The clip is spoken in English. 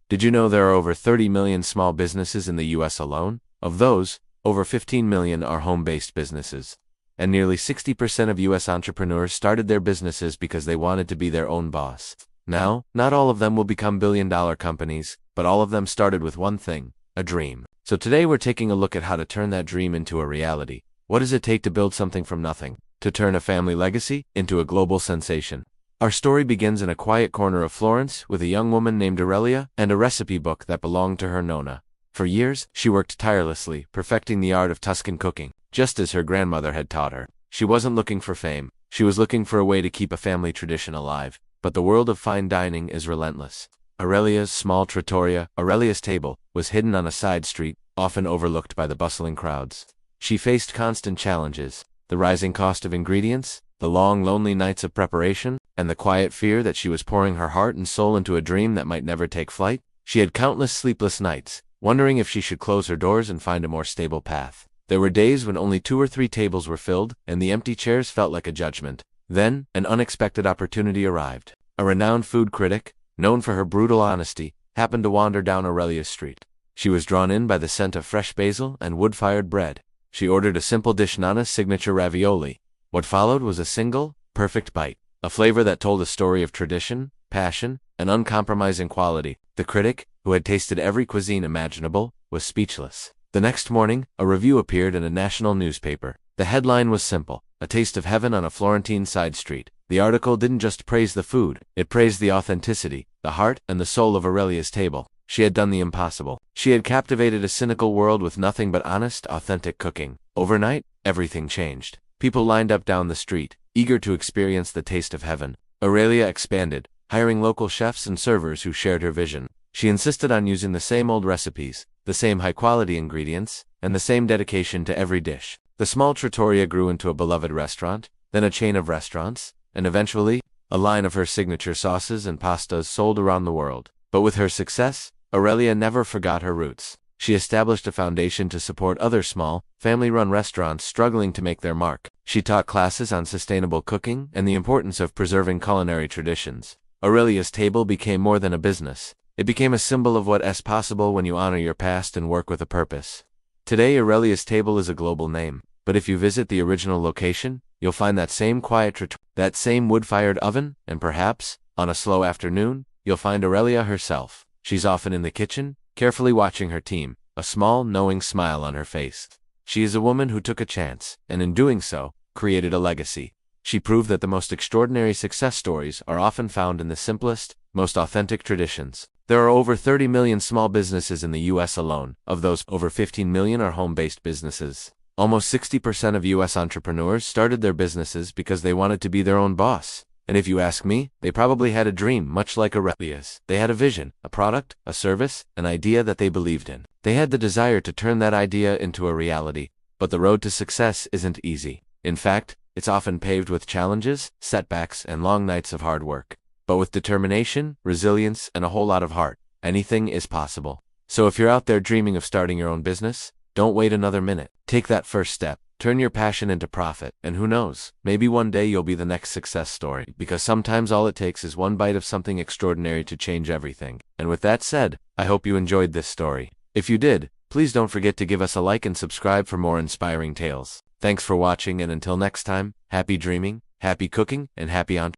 Did you know there are over 30 million small businesses in the US alone? Of those, over 15 million are home-based businesses. And nearly 60% of US entrepreneurs started their businesses because they wanted to be their own boss. Now, not all of them will become billion-dollar companies, but all of them started with one thing: a dream. So today we're taking a look at how to turn that dream into a reality. What does it take to build something from nothing? To turn a family legacy into a global sensation? Our story begins in a quiet corner of Florence with a young woman named Aurelia and a recipe book that belonged to her nonna. For years, she worked tirelessly, perfecting the art of Tuscan cooking, just as her grandmother had taught her. She wasn't looking for fame. She was looking for a way to keep a family tradition alive. But the world of fine dining is relentless. Aurelia's small trattoria, Aurelia's table, was hidden on a side street, often overlooked by the bustling crowds. She faced constant challenges: the rising cost of ingredients, the long, lonely nights of preparation, and the quiet fear that she was pouring her heart and soul into a dream that might never take flight. She had countless sleepless nights, wondering if she should close her doors and find a more stable path. There were days when only 2 or 3 tables were filled, and the empty chairs felt like a judgment. Then, an unexpected opportunity arrived. A renowned food critic, known for her brutal honesty, happened to wander down Aurelia's street. She was drawn in by the scent of fresh basil and wood-fired bread. She ordered a simple dish: Nonna's signature ravioli. What followed was a single, perfect bite, a flavor that told a story of tradition, passion, and uncompromising quality. The critic, who had tasted every cuisine imaginable, was speechless. The next morning, a review appeared in a national newspaper. The headline was simple: "A taste of heaven on a Florentine side street." The article didn't just praise the food, it praised the authenticity, the heart, and the soul of Aurelia's table. She had done the impossible. She had captivated a cynical world with nothing but honest, authentic cooking. Overnight, everything changed. People lined up down the street, eager to experience the taste of heaven. Aurelia expanded, hiring local chefs and servers who shared her vision. She insisted on using the same old recipes, the same high-quality ingredients, and the same dedication to every dish. The small trattoria grew into a beloved restaurant, then a chain of restaurants, and eventually, a line of her signature sauces and pastas sold around the world. But with her success, Aurelia never forgot her roots. She established a foundation to support other small, family-run restaurants struggling to make their mark. She taught classes on sustainable cooking and the importance of preserving culinary traditions. Aurelia's table became more than a business. It became a symbol of what is possible when you honor your past and work with a purpose. Today, Aurelia's table is a global name. But if you visit the original location, you'll find that same quiet trattoria, that same wood-fired oven, and perhaps, on a slow afternoon, you'll find Aurelia herself. She's often in the kitchen, carefully watching her team, a small, knowing smile on her face. She is a woman who took a chance, and in doing so, created a legacy. She proved that the most extraordinary success stories are often found in the simplest, most authentic traditions. There are over 30 million small businesses in the US alone. Of those, over 15 million are home-based businesses. Almost 60% of US entrepreneurs started their businesses because they wanted to be their own boss. And if you ask me, they probably had a dream much like Aurelia's. They had a vision, a product, a service, an idea that they believed in. They had the desire to turn that idea into a reality. But the road to success isn't easy. In fact, it's often paved with challenges, setbacks, and long nights of hard work. But with determination, resilience, and a whole lot of heart, anything is possible. So if you're out there dreaming of starting your own business, don't wait another minute. Take that first step. Turn your passion into profit, and who knows, maybe one day you'll be the next success story, because sometimes all it takes is one bite of something extraordinary to change everything. And with that said, I hope you enjoyed this story. If you did, please don't forget to give us a like and subscribe for more inspiring tales. Thanks for watching, and until next time, happy dreaming, happy cooking, and happy entrepreneurship.